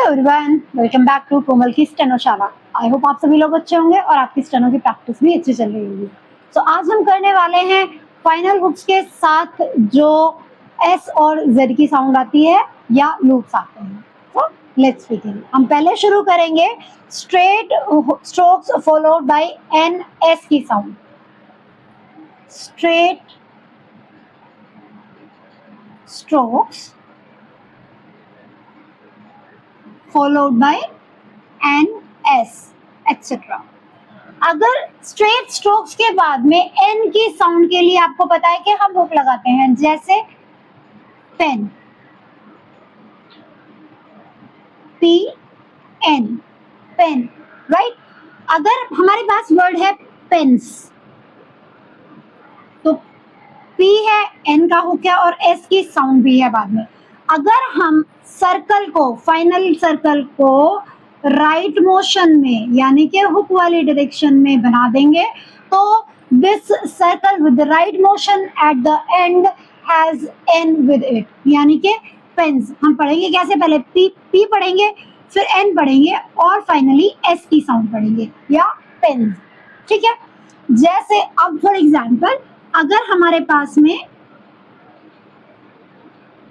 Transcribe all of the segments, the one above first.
Everyone, welcome back to कोमल की स्टेनोशाला। I hope आप सभी लोग अच्छे होंगे और आपकी स्टेनो की प्रैक्टिस भी अच्छी चल रही होगी। तो आज हम करने वाले हैं फाइनल हुक्स के साथ जो एस और जेड की साउंड आती है या लूप्स आते हैं। तो लेट्स बिगिन। हम पहले शुरू करेंगे straight strokes followed by N S की sound. Straight strokes followed by N, S, etc. अगर स्ट्रेट स्ट्रोक्स के बाद में N की साउंड के लिए आपको पता है कि हम हुक लगाते हैं, जैसे pen, P N, pen, right. अगर हमारे पास वर्ड है पेन्स, तो P है, N का हुक है और S की साउंड भी है बाद में। अगर हम सर्कल को, फाइनल सर्कल को राइट मोशन में यानी कि हुक वाली डायरेक्शन में बना देंगे, तो this circle with right motion at the end has an with it, यानी कि पेन्स। हम पढ़ेंगे कैसे, पहले पी पढ़ेंगे, फिर एन पढ़ेंगे और फाइनली एस की साउंड पढ़ेंगे या पेन्स, ठीक है। जैसे अब फॉर एग्जाम्पल, अगर हमारे पास में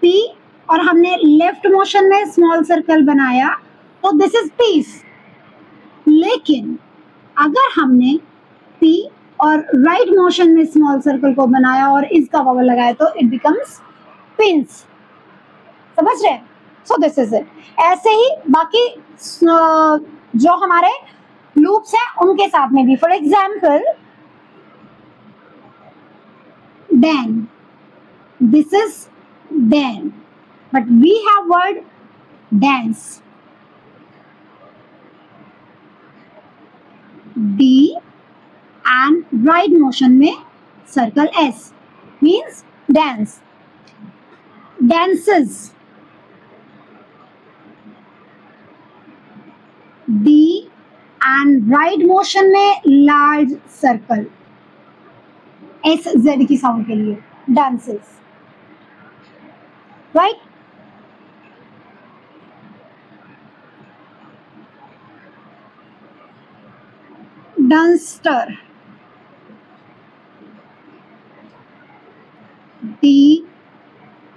P और हमने लेफ्ट मोशन में स्मॉल सर्कल बनाया, तो दिस इज पीस। लेकिन अगर हमने P और राइट मोशन में स्मॉल सर्कल को बनाया और इसका वॉवल लगाया, तो इट बिकम्स पिंस। समझ रहे? So this is it. ऐसे ही बाकी जो हमारे लूप्स हैं उनके साथ में भी, for example Dan, this is Dan, but we have word dance. D and right motion में circle S means dance. Dances. D and right motion में large circle S Z की साउंड के लिए dances, right? Dunster. D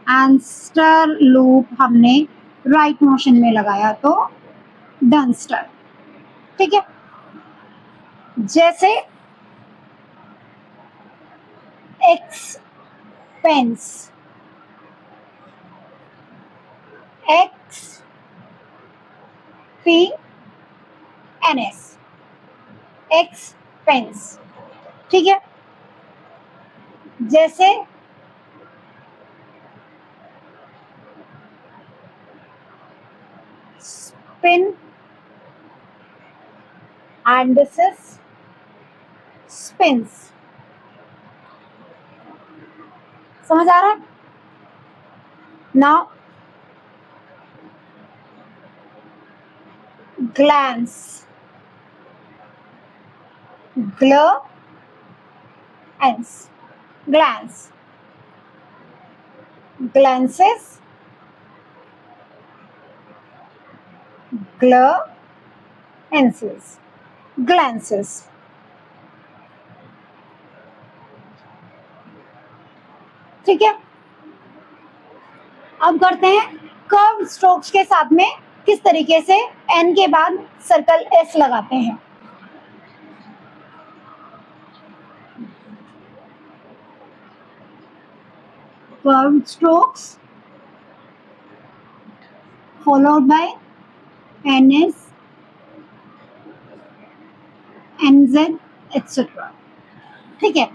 and stir loop हमने right motion में लगाया, तो डंस्टर, ठीक है। जैसे expense, X P N S, expense, ठीक है। जैसे spin and this is spins. समझ आ रहा है? Now glance, glance, glance, glances, glances, glances, ठीक है। अब करते हैं कर्व स्ट्रोक्स के साथ में किस तरीके से एन के बाद सर्कल एस लगाते हैं। Curve strokes followed by N S, N Z etcetera, ठीक है।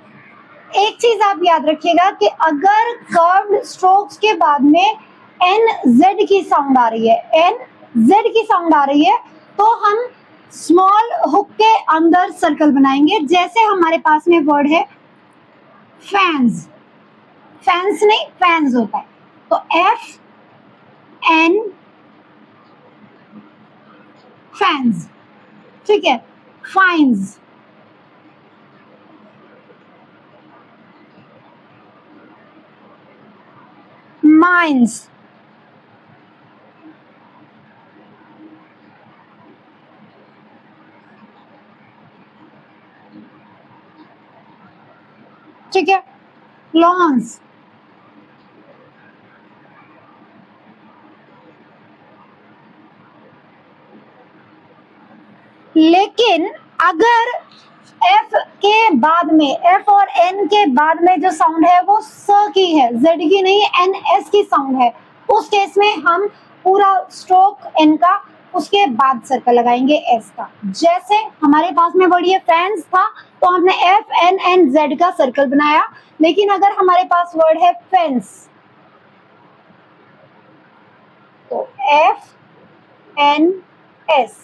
एक चीज आप याद रखिएगा कि अगर कर्व्ड स्ट्रोक्स के बाद में एन जेड की साउंड आ रही है, एन जेड की साउंड आ रही है, तो हम स्मॉल हुक के अंदर सर्कल बनाएंगे। जैसे हमारे पास में वर्ड है फैंस, फैंस नहीं फैंस होता है, तो एफ एन फैंस, ठीक है। फाइन्स, माइंस, ठीक है, लॉन्स, लेकिन अगर एफ के बाद में, एफ और एन के बाद में जो साउंड है वो स की है, जेड की नहीं, एन एस की साउंड है, उस केस में हम पूरा स्ट्रोक एन का, उसके बाद सर्कल लगाएंगे एस का। जैसे हमारे पास में वर्ड ये फैंस था तो हमने एफ एन एन जेड का सर्कल बनाया, लेकिन अगर हमारे पास वर्ड है फेंस तो एफ एन एस,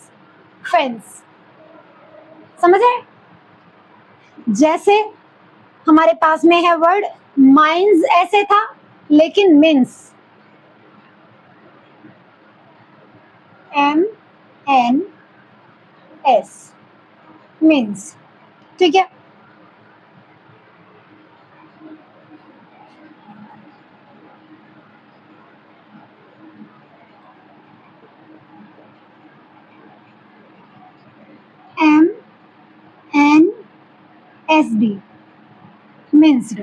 फेंस, समझे? जैसे हमारे पास में है वर्ड माइंस, ऐसे था लेकिन means, M N S, means, ठीक है। M N S D, minced,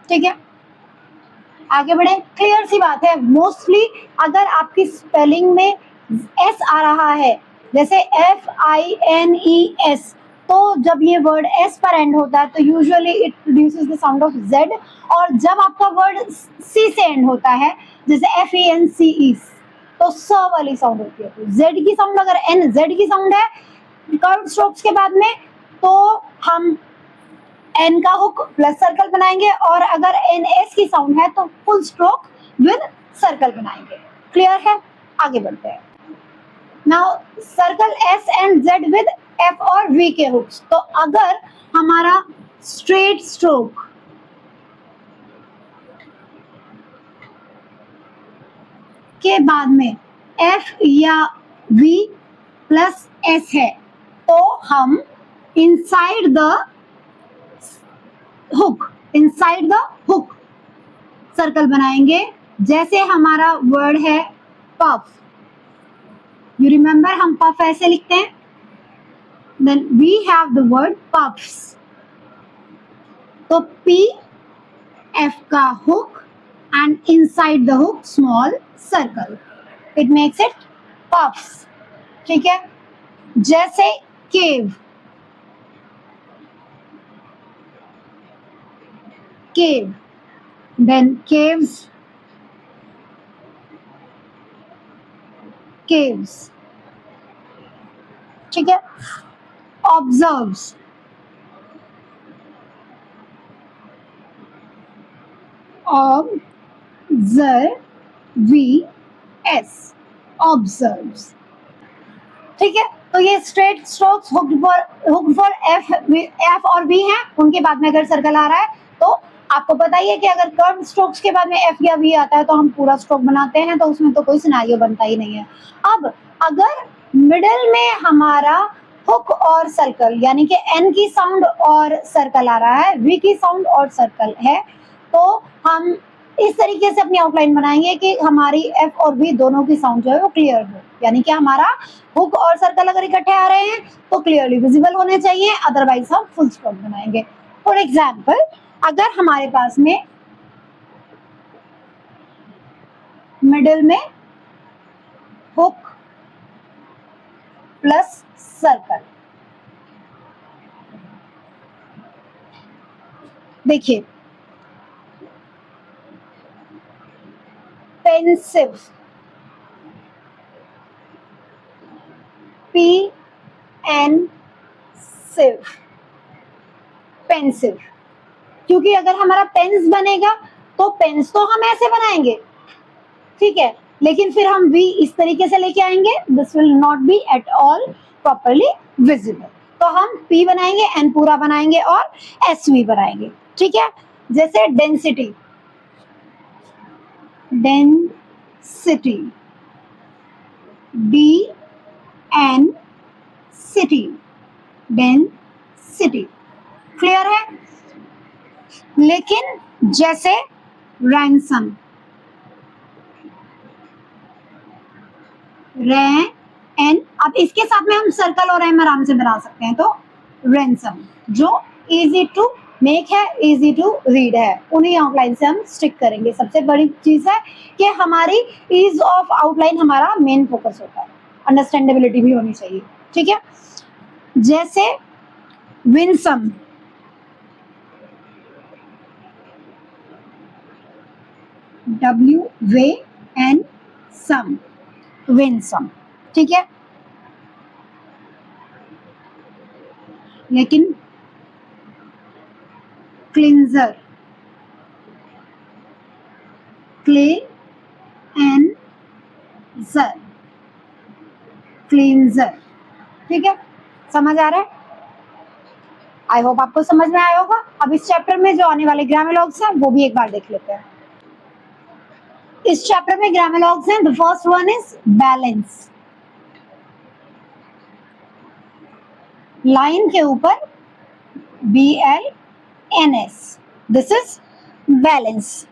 ठीक है। आगे बढ़े, क्लियर सी बात है। मोस्टली अगर आपकी स्पेलिंग में एस आ रहा है, जैसे F I N E S, तो जब ये वर्ड एस पर एंड होता है तो usually it produces the sound of Z, और जब आपका वर्ड सी से एंड होता है, जैसे एफ ई एन सी ई, तो स वाली साउंड होती है। तो जेड की साउंड, अगर एन जेड की साउंड है कर्व स्ट्रोक्स के बाद में, तो हम एन का हुक प्लस सर्कल बनाएंगे, और अगर एन एस की साउंड है तो फुल स्ट्रोक विद सर्कल बनाएंगे। क्लियर है? आगे बढ़ते हैं। Now circle S and Z with F और वी के हुक्स। तो अगर हमारा स्ट्रेट स्ट्रोक के बाद में एफ या वी प्लस एस है तो हम inside the hook, inside the hook circle बनाएंगे। जैसे हमारा वर्ड है पफ, यू रिमेंबर हम पफ ऐसे लिखते हैं, then we have the word puffs, तो पी एफ का hook and inside the hook small circle, it makes it puffs, ठीक है। जैसे केव, cave, then caves, caves, ठीक है। observes, observes, observes, ठीक है। तो ये straight strokes hooked for F और वी हैं, उनके बाद में अगर सर्कल आ रहा है तो आपको पता ही है कि अगर कर्व स्ट्रोक्स के बाद में एफ या वी आता है तो हम पूरा स्ट्रोक बनाते हैं, तो उसमें तो कोई सिनेरियो बनता ही नहीं है। अब अगर मिडिल में हमारा हुक और सर्कल, यानी कि एन की साउंड और सर्कल आ रहा है, वी की साउंड और सर्कल है, तो हम इस तरीके से अपनी आउटलाइन बनाएंगे कि हमारी एफ और वी दोनों की साउंड जो है वो क्लियर हो, यानी कि हमारा हुक और सर्कल अगर इकट्ठे आ रहे हैं तो क्लियरली विजिबल होने चाहिए, अदरवाइज हम फुल स्ट्रोक बनाएंगे। फॉर एग्जाम्पल, अगर हमारे पास में मिडिल में हुक प्लस सर्कल, देखिए पेंसिव, पी एन सिव, पेंसिव, क्योंकि अगर हमारा पेंस बनेगा तो पेंस तो हम ऐसे बनाएंगे, ठीक है, लेकिन फिर हम वी इस तरीके से लेके आएंगे, this will not be at all properly visible. तो हम पी बनाएंगे, एन पूरा बनाएंगे और एस वी बनाएंगे, ठीक है। जैसे density, density, D N city, density, clear है। लेकिन जैसे रैंसम, एन, अब इसके साथ में हम सर्कल और एम आराम से बना सकते हैं, तो रैंसम जो इजी टू मेक है, इजी टू रीड है, उन्हीं आउटलाइन से हम स्टिक करेंगे। सबसे बड़ी चीज है कि हमारी ईज ऑफ आउटलाइन हमारा मेन फोकस होता है, अंडरस्टैंडेबिलिटी भी होनी चाहिए, ठीक है। जैसे विनसम, WAN सम, विनसम, ठीक है। लेकिन क्लिंजर, क्लींजर, क्लींजर, ठीक है, समझ आ रहा है? आई होप आपको समझ में आया होगा। अब इस चैप्टर में जो आने वाले ग्रामेलॉग्स हैं वो भी एक बार देख लेते हैं। इस चैप्टर में ग्रामेलॉग्स हैं। The first one is balance. Line के ऊपर BLNS, this is balance.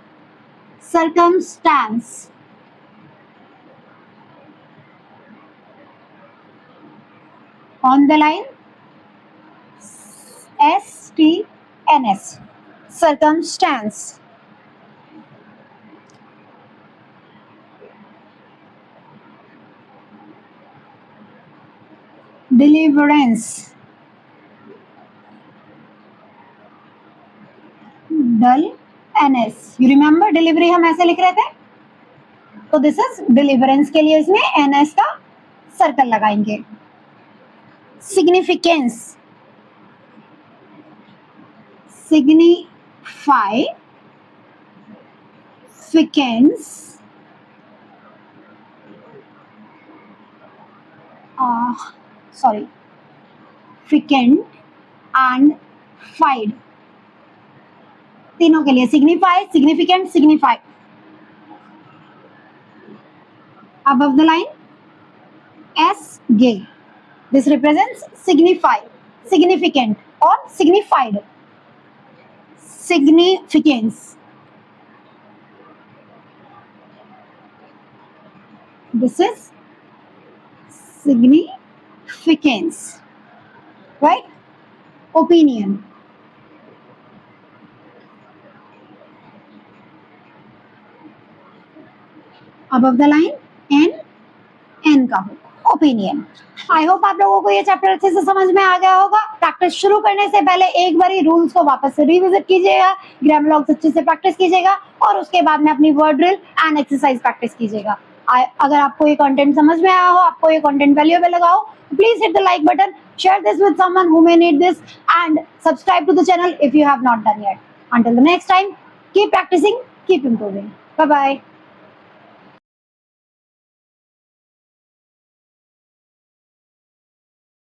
Circumstance, on the line STNS, circumstance। deliverance, dull NS। You remember delivery हम ऐसे लिख रहे थे, तो दिस इज डिलीवरेंस के लिए इसमें NS का सर्कल लगाएंगे। सिग्निफिकेंस, सिग्निफाई, फिकेंस, सॉरी फिकेंट एंड फाइड, तीनों के लिए signify, significant, signify. above the line SG, this represents signify, significant or signified, significance। This is significance, right? Opinion, above the line N का हो, ओपिनियन। आई होप आप लोगों को ये चैप्टर अच्छे से समझ में आ गया होगा। प्रैक्टिस शुरू करने से पहले एक बार रूल्स को वापस से रिविजिट कीजिएगा, ग्रामर अच्छे से प्रैक्टिस कीजिएगा और उसके बाद में अपनी word drill and exercise practice कीजिएगा। अगर आपको ये कंटेंट समझ में आया हो, आपको ये कंटेंट वैल्यूएबल लगा हो, please hit the like button, share this with someone who may need this, and subscribe to the channel if you have not done yet. Until the next time, keep practicing, keep improving. Bye bye.